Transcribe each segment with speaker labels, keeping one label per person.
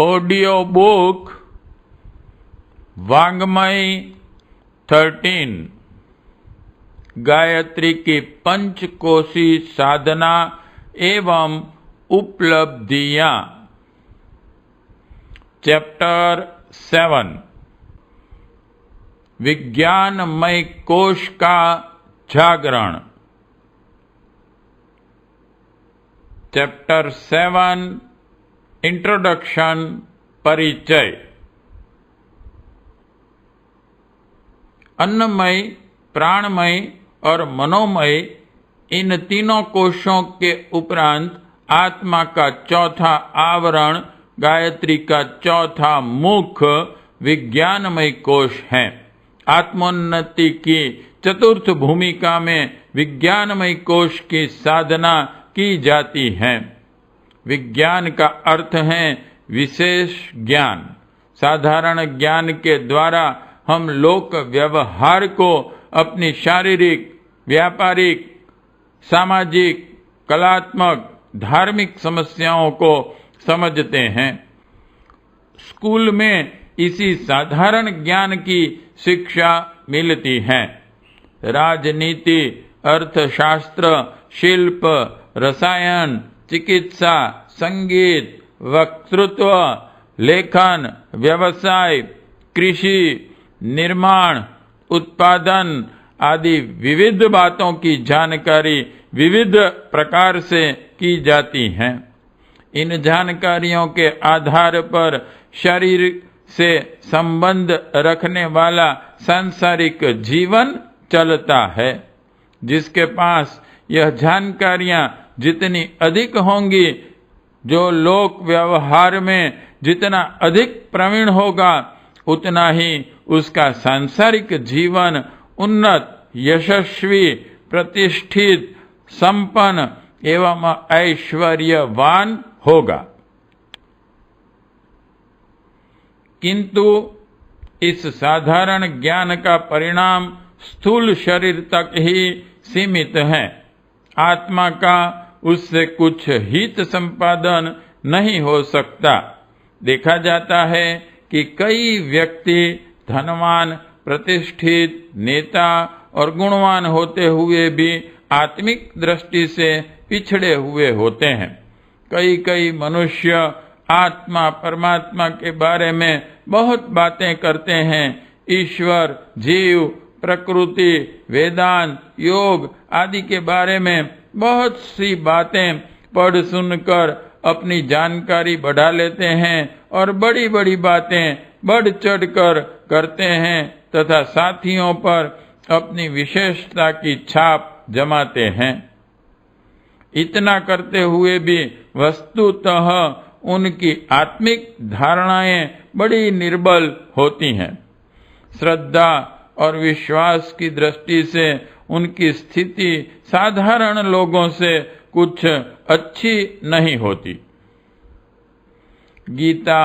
Speaker 1: Audio book वांग्मय 13 Gayatri की पंचकोशी साधना एवं उपलब्धियां। चैप्टर 7 विज्ञानमय कोश का जागरण। चैप्टर 7 इंट्रोडक्शन परिचय। अन्नमय, प्राणमय और मनोमय इन तीनों कोशों के उपरांत आत्मा का चौथा आवरण गायत्री का चौथा मुख विज्ञानमय कोश है। आत्मोन्नति की चतुर्थ भूमिका में विज्ञानमय कोश की साधना की जाती है। विज्ञान का अर्थ है विशेष ज्ञान। साधारण ज्ञान के द्वारा हम लोक व्यवहार को अपनी शारीरिक, व्यापारिक, सामाजिक, कलात्मक, धार्मिक समस्याओं को समझते हैं। स्कूल में इसी साधारण ज्ञान की शिक्षा मिलती है। राजनीति, अर्थशास्त्र, शिल्प, रसायन, चिकित्सा, संगीत, वक्तृत्व, लेखन, व्यवसाय, कृषि, निर्माण, उत्पादन आदि विविध बातों की जानकारी विविध प्रकार से की जाती है। इन जानकारियों के आधार पर शरीर से संबंध रखने वाला सांसारिक जीवन चलता है। जिसके पास यह जानकारियां जितनी अधिक होंगी, जो लोक व्यवहार में जितना अधिक प्रवीण होगा, उतना ही उसका सांसारिक जीवन उन्नत, यशस्वी, प्रतिष्ठित, संपन्न एवं ऐश्वर्यवान होगा। किंतु इस साधारण ज्ञान का परिणाम स्थूल शरीर तक ही सीमित है। आत्मा का उससे कुछ हित संपादन नहीं हो सकता। देखा जाता है कि कई व्यक्ति धनवान, प्रतिष्ठित, नेता और गुणवान होते हुए भी आत्मिक दृष्टि से पिछड़े हुए होते हैं। कई मनुष्य आत्मा परमात्मा के बारे में बहुत बातें करते हैं। ईश्वर, जीव, प्रकृति, वेदांत, योग आदि के बारे में बहुत सी बातें पढ़ सुनकर अपनी जानकारी बढ़ा लेते हैं और बड़ी बड़ी बातें बढ़ चढ़कर करते हैं तथा साथियों पर अपनी विशेषता की छाप जमाते हैं। इतना करते हुए भी वस्तुतः उनकी आत्मिक धारणाएं बड़ी निर्बल होती हैं। श्रद्धा और विश्वास की दृष्टि से उनकी स्थिति साधारण लोगों से कुछ अच्छी नहीं होती। गीता,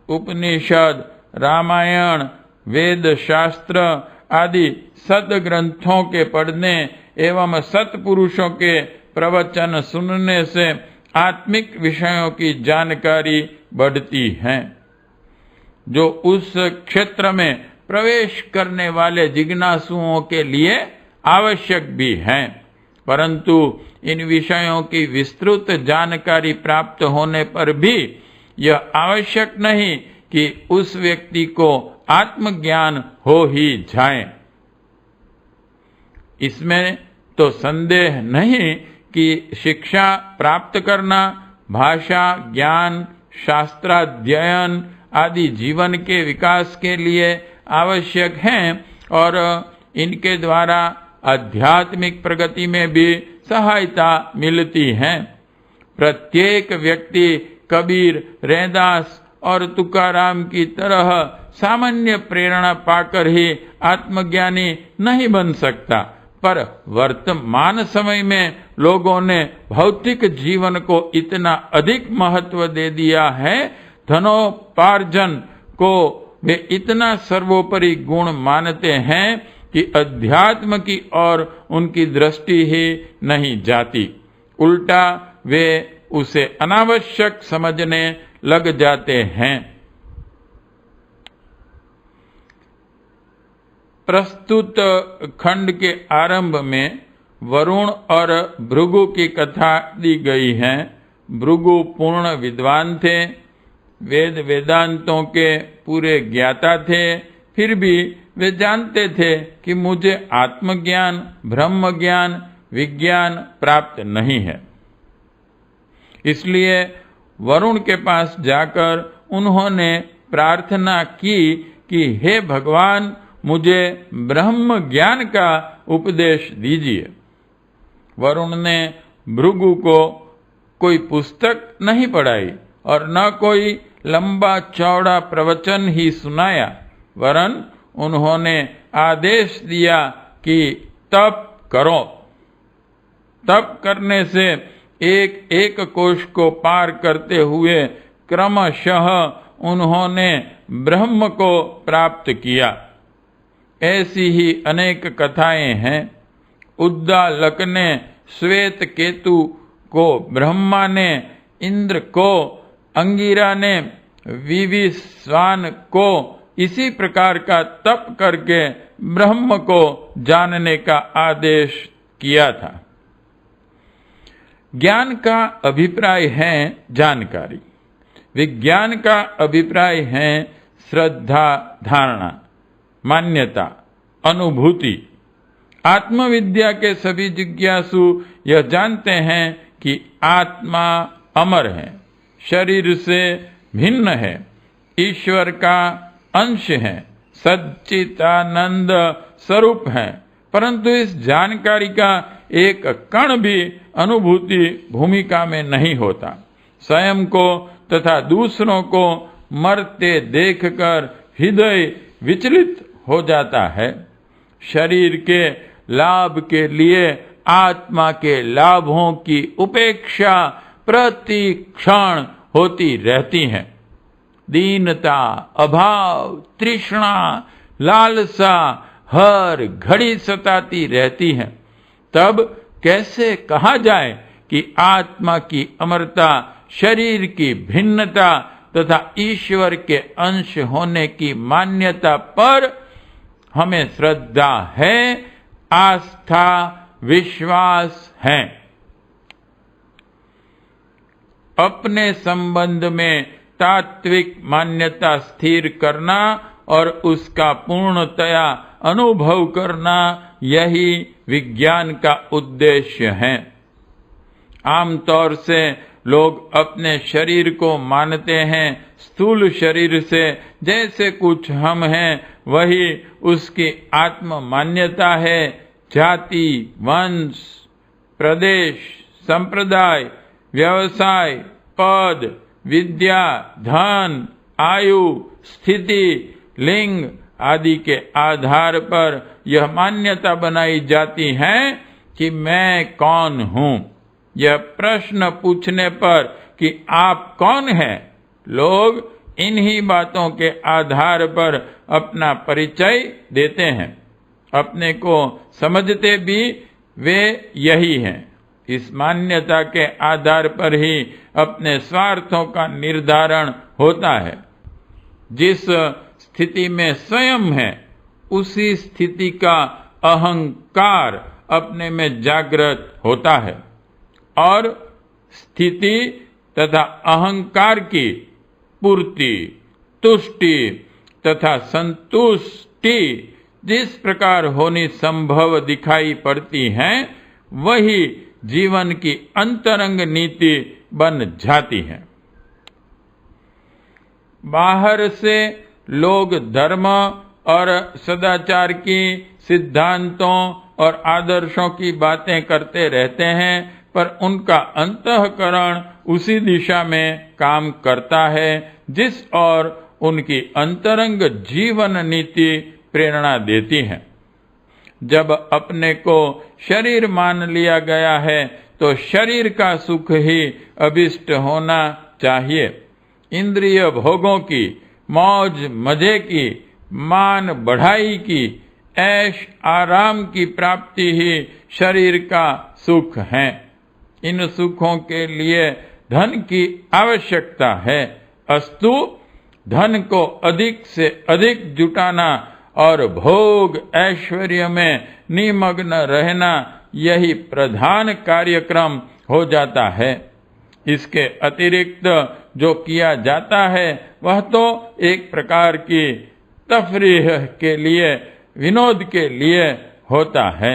Speaker 1: उपनिषद, रामायण, वेद शास्त्र आदि सद्ग्रंथों के पढ़ने एवं सत्पुरुषों के प्रवचन सुनने से आत्मिक विषयों की जानकारी बढ़ती है, जो उस क्षेत्र में प्रवेश करने वाले जिज्ञासुओं के लिए आवश्यक भी है। परंतु इन विषयों की विस्तृत जानकारी प्राप्त होने पर भी यह आवश्यक नहीं कि उस व्यक्ति को आत्मज्ञान हो ही जाए। इसमें तो संदेह नहीं कि शिक्षा प्राप्त करना, भाषा ज्ञान, शास्त्राध्ययन आदि जीवन के विकास के लिए आवश्यक हैं और इनके द्वारा आध्यात्मिक प्रगति में भी सहायता मिलती है। प्रत्येक व्यक्ति कबीर, रैदास और तुकाराम की तरह सामान्य प्रेरणा पाकर ही आत्मज्ञानी नहीं बन सकता, पर वर्तमान समय में लोगों ने भौतिक जीवन को इतना अधिक महत्व दे दिया है, धनोपार्जन को वे इतना सर्वोपरि गुण मानते हैं कि अध्यात्म की ओर उनकी दृष्टि ही नहीं जाती। उल्टा वे उसे अनावश्यक समझने लग जाते हैं। प्रस्तुत खंड के आरंभ में वरुण और भृगु की कथा दी गई है। भृगु पूर्ण विद्वान थे, वेद वेदांतों के पूरे ज्ञाता थे, फिर भी वे जानते थे कि मुझे आत्मज्ञान, ब्रह्म ज्ञान, विज्ञान प्राप्त नहीं है। इसलिए वरुण के पास जाकर उन्होंने प्रार्थना की कि हे भगवान, मुझे ब्रह्म ज्ञान का उपदेश दीजिए। वरुण ने भृगु को कोई पुस्तक नहीं पढ़ाई और न कोई लंबा चौड़ा प्रवचन ही सुनाया, वरन उन्होंने आदेश दिया कि तप करो। तप करने से एक एक कोश को पार करते हुए क्रमशः उन्होंने ब्रह्म को प्राप्त किया। ऐसी ही अनेक कथाएं हैं। उद्दालक ने श्वेत केतु को, ब्रह्मा ने इंद्र को, अंगिरा ने विविस्वान को इसी प्रकार का तप करके ब्रह्म को जानने का आदेश किया था। ज्ञान का अभिप्राय है जानकारी, विज्ञान का अभिप्राय है श्रद्धा, धारणा, मान्यता, अनुभूति। आत्मविद्या के सभी जिज्ञासु यह जानते हैं कि आत्मा अमर है, शरीर से भिन्न है, ईश्वर का अंश है, सच्चिदानंद स्वरूप है, परंतु इस जानकारी का एक कण भी अनुभूति भूमिका में नहीं होता। स्वयं को तथा दूसरों को मरते देखकर हृदय विचलित हो जाता है। शरीर के लाभ के लिए आत्मा के लाभों की उपेक्षा प्रति क्षण होती रहती है। दीनता, अभाव, तृष्णा, लालसा हर घड़ी सताती रहती है। तब कैसे कहा जाए कि आत्मा की अमरता, शरीर की भिन्नता तथा ईश्वर के अंश होने की मान्यता पर हमें श्रद्धा है, आस्था, विश्वास है। अपने संबंध में तात्विक मान्यता स्थिर करना और उसका पूर्णतया अनुभव करना, यही विज्ञान का उद्देश्य है। आमतौर से लोग अपने शरीर को मानते हैं स्थूल शरीर से, जैसे कुछ हम हैं वही उसकी आत्म मान्यता है। जाति, वंश, प्रदेश, संप्रदाय, व्यवसाय, पद, विद्या, धन, आयु, स्थिति, लिंग आदि के आधार पर यह मान्यता बनाई जाती है कि मैं कौन हूँ। यह प्रश्न पूछने पर कि आप कौन हैं, लोग इन्हीं बातों के आधार पर अपना परिचय देते हैं। अपने को समझते भी वे यही हैं। इस मान्यता के आधार पर ही अपने स्वार्थों का निर्धारण होता है। जिस स्थिति में स्वयं है, उसी स्थिति का अहंकार अपने में जागृत होता है और स्थिति तथा अहंकार की पूर्ति, तुष्टि तथा संतुष्टि जिस प्रकार होनी संभव दिखाई पड़ती है, वही जीवन की अंतरंग नीति बन जाती है। बाहर से लोग धर्म और सदाचार की, सिद्धांतों और आदर्शों की बातें करते रहते हैं, पर उनका अंतःकरण उसी दिशा में काम करता है जिस ओर उनकी अंतरंग जीवन नीति प्रेरणा देती है। जब अपने को शरीर मान लिया गया है तो शरीर का सुख ही अभिष्ट होना चाहिए। इंद्रिय भोगों की, मौज मजे की, मान बढ़ाई की, ऐश आराम की प्राप्ति ही शरीर का सुख है। इन सुखों के लिए धन की आवश्यकता है, अस्तु धन को अधिक से अधिक जुटाना और भोग ऐश्वर्य में निमग्न रहना यही प्रधान कार्यक्रम हो जाता है। इसके अतिरिक्त जो किया जाता है वह तो एक प्रकार की तफरीह के लिए, विनोद के लिए होता है।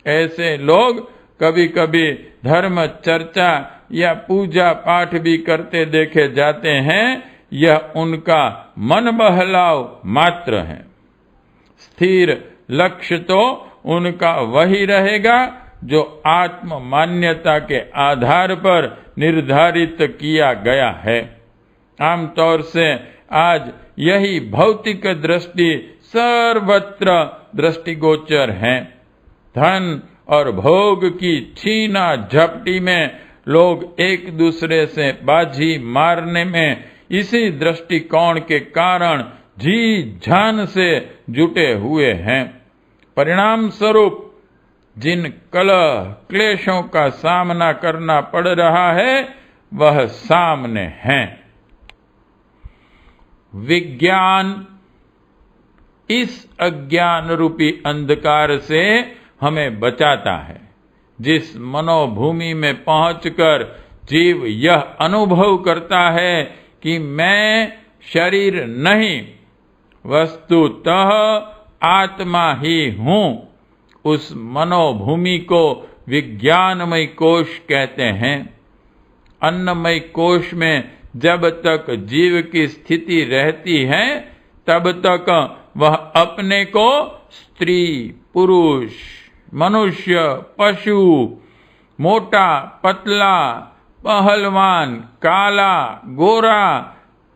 Speaker 1: ऐसे लोग कभी कभी धर्म चर्चा या पूजा पाठ भी करते देखे जाते हैं। यह उनका मन बहलाव मात्र है। स्थिर लक्ष्य तो उनका वही रहेगा जो आत्म मान्यता के आधार पर निर्धारित किया गया है। आमतौर से आज यही भौतिक दृष्टि सर्वत्र दृष्टिगोचर है। धन और भोग की छीना झपटी में लोग एक दूसरे से बाजी मारने में इसी दृष्टिकोण के कारण जी जान से जुटे हुए हैं। परिणाम स्वरूप जिन कलह क्लेशों का सामना करना पड़ रहा है वह सामने है। विज्ञान इस अज्ञान रूपी अंधकार से हमें बचाता है। जिस मनोभूमि में पहुंचकर जीव यह अनुभव करता है कि मैं शरीर नहीं वस्तुतः आत्मा ही हूं, उस मनोभूमि को विज्ञानमय कोश कहते हैं। अन्नमय कोश में जब तक जीव की स्थिति रहती है तब तक वह अपने को स्त्री, पुरुष, मनुष्य, पशु, मोटा, पतला, पहलवान, काला, गोरा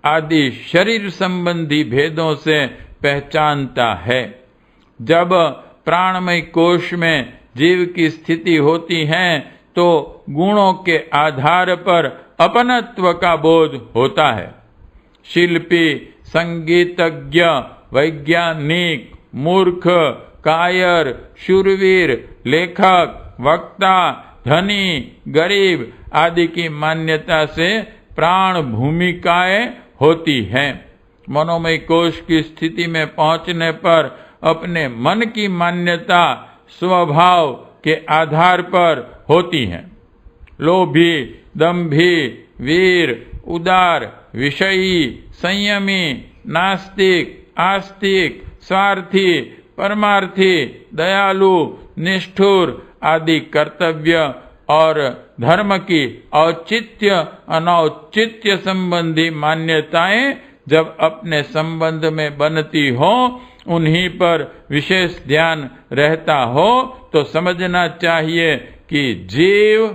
Speaker 1: आदि शरीर संबंधी भेदों से पहचानता है। जब प्राणमय कोश में जीव की स्थिति होती है तो गुणों के आधार पर अपनत्व का बोध होता है। शिल्पी, संगीतज्ञ, वैज्ञानिक, मूर्ख, कायर, शूरवीर, लेखक, वक्ता, धनी, गरीब आदि की मान्यता से प्राण भूमिकाएं होती हैं। मनोमय कोश की स्थिति में पहुंचने पर अपने मन की मान्यता स्वभाव के आधार पर होती है। लोभी, दंभी, वीर, उदार, विषयी, संयमी, नास्तिक, आस्तिक, स्वार्थी, परमार्थी, दयालु, निष्ठुर आदि कर्तव्य और धर्म की औचित्य अनौचित्य संबंधी मान्यताएं जब अपने संबंध में बनती हो, उन्हीं पर विशेष ध्यान रहता हो तो समझना चाहिए कि जीव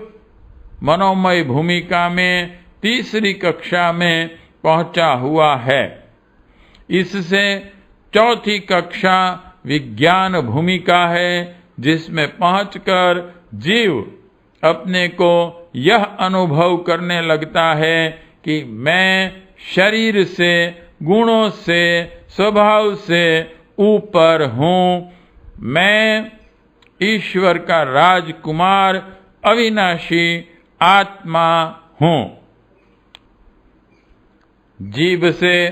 Speaker 1: मनोमय भूमिका में तीसरी कक्षा में पहुंचा हुआ है। इससे चौथी कक्षा विज्ञान भूमिका है, जिसमें पहुंचकर जीव अपने को यह अनुभव करने लगता है कि मैं शरीर से, गुणों से, स्वभाव से ऊपर हूं। मैं ईश्वर का राजकुमार, अविनाशी आत्मा हूं। जीव से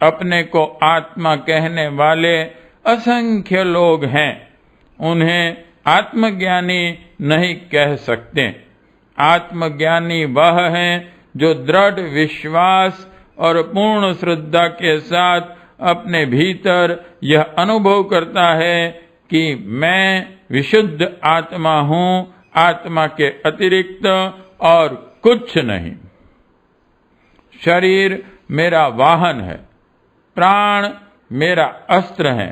Speaker 1: अपने को आत्मा कहने वाले असंख्य लोग हैं। उन्हें आत्मज्ञानी नहीं कह सकते। आत्मज्ञानी वह है जो दृढ़ विश्वास और पूर्ण श्रद्धा के साथ अपने भीतर यह अनुभव करता है कि मैं विशुद्ध आत्मा हूं, आत्मा के अतिरिक्त और कुछ नहीं। शरीर मेरा वाहन है, प्राण मेरा अस्त्र है,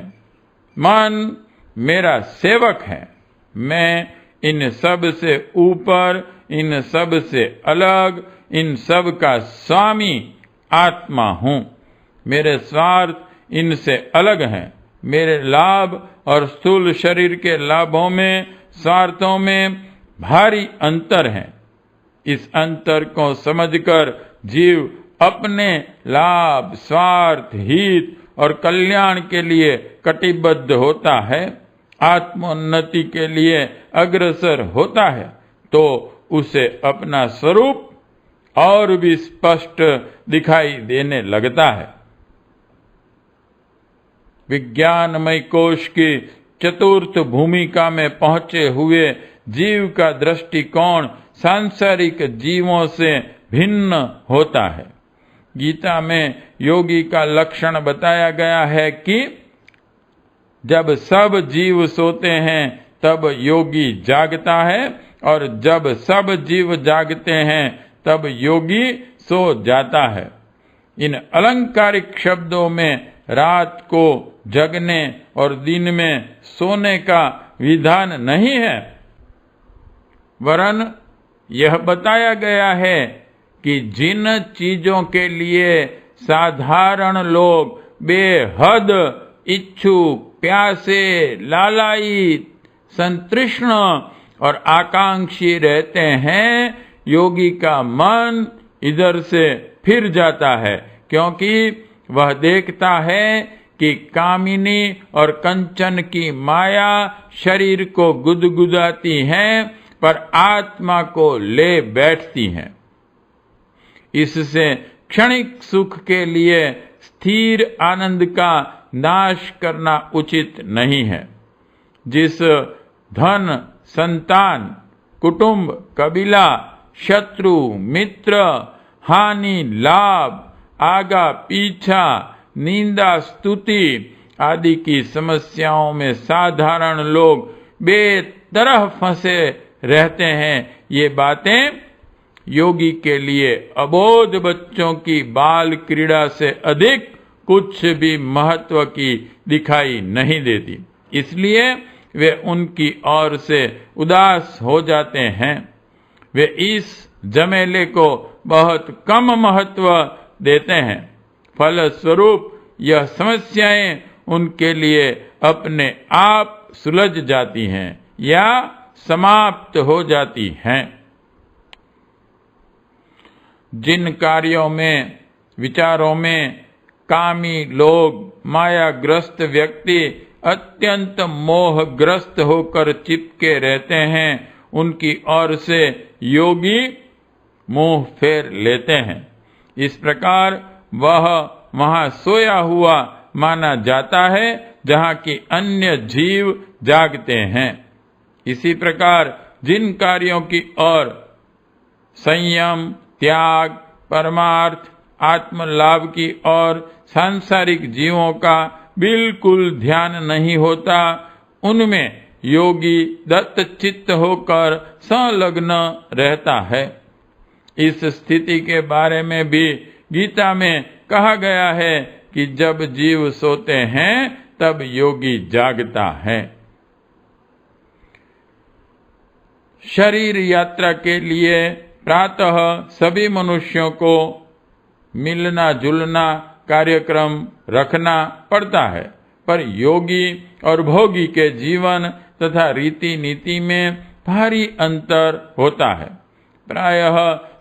Speaker 1: मन मेरा सेवक है। मैं इन सब से ऊपर, इन सब से अलग, इन सब का स्वामी आत्मा हूं। मेरे स्वार्थ इनसे अलग हैं। मेरे लाभ और स्थूल शरीर के लाभों में, स्वार्थों में भारी अंतर है। इस अंतर को समझकर जीव अपने लाभ, स्वार्थ, हित और कल्याण के लिए कटिबद्ध होता है, आत्मोन्नति के लिए अग्रसर होता है, तो उसे अपना स्वरूप और भी स्पष्ट दिखाई देने लगता है। विज्ञानमय कोश की चतुर्थ भूमिका में पहुंचे हुए जीव का दृष्टिकोण सांसारिक जीवों से भिन्न होता है। गीता में योगी का लक्षण बताया गया है कि जब सब जीव सोते हैं तब योगी जागता है, और जब सब जीव जागते हैं तब योगी सो जाता है। इन अलंकारिक शब्दों में रात को जगने और दिन में सोने का विधान नहीं है, वरन यह बताया गया है कि जिन चीजों के लिए साधारण लोग बेहद इच्छुक, प्यासे, लालायित, संतृष्ण और आकांक्षी रहते हैं, योगी का मन इधर से फिर जाता है, क्योंकि वह देखता है कि कामिनी और कंचन की माया शरीर को गुदगुदाती हैं, पर आत्मा को ले बैठती हैं। इससे क्षणिक सुख के लिए स्थिर आनंद का नाश करना उचित नहीं है। जिस धन, संतान, कुटुंब, कबीला, शत्रु, मित्र, हानि, लाभ, आगा पीछा, निंदा, स्तुति आदि की समस्याओं में साधारण लोग बेतरह फंसे रहते हैं, ये बातें योगी के लिए अबोध बच्चों की बाल क्रीड़ा से अधिक कुछ भी महत्व की दिखाई नहीं देती। इसलिए वे उनकी ओर से उदास हो जाते हैं। वे इस झमेले को बहुत कम महत्व देते हैं। फलस्वरूप यह समस्याएं उनके लिए अपने आप सुलझ जाती हैं या समाप्त हो जाती हैं। जिन कार्यों में, विचारों में कामी लोग, मायाग्रस्त व्यक्ति अत्यंत मोहग्रस्त होकर चिपके रहते हैं, उनकी ओर से योगी मुंह फेर लेते हैं। इस प्रकार वह वहां सोया हुआ माना जाता है जहां कि अन्य जीव जागते हैं। इसी प्रकार जिन कार्यों की ओर संयम, त्याग, परमार्थ, आत्मलाभ की ओर सांसारिक जीवों का बिल्कुल ध्यान नहीं होता, उनमें योगी दत्तचित्त होकर संलग्न रहता है। इस स्थिति के बारे में भी गीता में कहा गया है कि जब जीव सोते हैं तब योगी जागता है। शरीर यात्रा के लिए प्रातः सभी मनुष्यों को मिलना जुलना कार्यक्रम रखना पड़ता है, पर योगी और भोगी के जीवन तथा रीति नीति में भारी अंतर होता है। प्रायः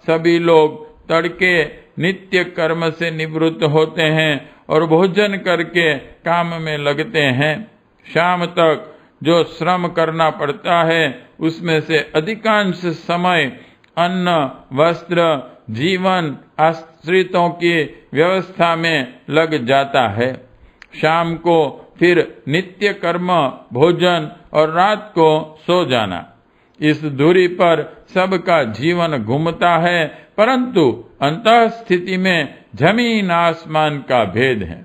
Speaker 1: सभी लोग तड़के नित्य कर्म से निवृत्त होते हैं और भोजन करके काम में लगते हैं। शाम तक जो श्रम करना पड़ता है उसमें से अधिकांश समय अन्न, वस्त्र, जीवन, आश्रितों की व्यवस्था में लग जाता है। शाम को फिर नित्य कर्म, भोजन और रात को सो जाना। इस दूरी पर सबका जीवन घूमता है, परंतु अंतः स्थिति में जमीन आसमान का भेद है।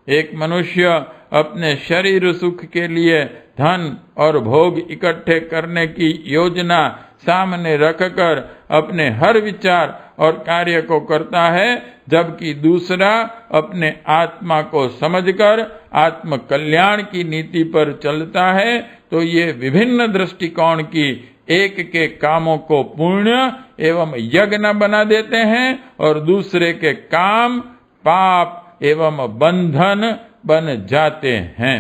Speaker 1: एक मनुष्य अपने शरीर सुख के लिए धन और भोग इकट्ठे करने की योजना सामने रखकर अपने हर विचार और कार्य को करता है, जबकि दूसरा अपने आत्मा को समझकर आत्म कल्याण की नीति पर चलता है। तो ये विभिन्न दृष्टिकोण की एक के कामों को पुण्य एवं यज्ञ बना देते हैं और दूसरे के काम पाप एवं बंधन बन जाते हैं।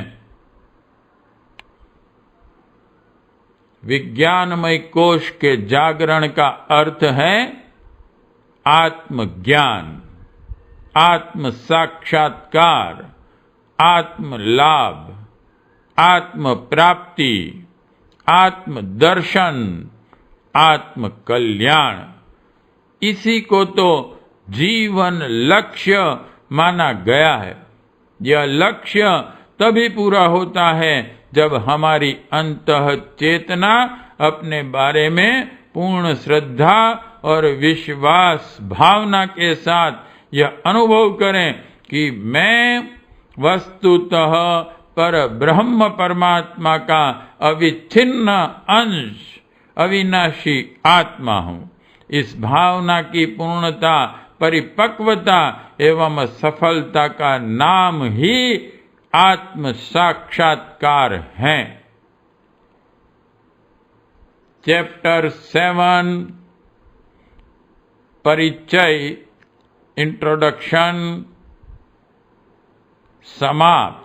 Speaker 1: विज्ञानमय कोश के जागरण का अर्थ है आत्मज्ञान, आत्म साक्षात्कार, आत्म लाभ, आत्म प्राप्ति, आत्म दर्शन, आत्म कल्याण। इसी को तो जीवन लक्ष्य माना गया है। यह लक्ष्य तभी पूरा होता है जब हमारी अंतः चेतना अपने बारे में पूर्ण श्रद्धा और विश्वास भावना के साथ यह अनुभव करें कि मैं वस्तुतः पर ब्रह्म परमात्मा का अविच्छिन्न अंश अविनाशी आत्मा हूँ। इस भावना की पूर्णता, परिपक्वता एवं सफलता का नाम ही आत्म साक्षात्कार है। चैप्टर 7 परिचय इंट्रोडक्शन समाप्त।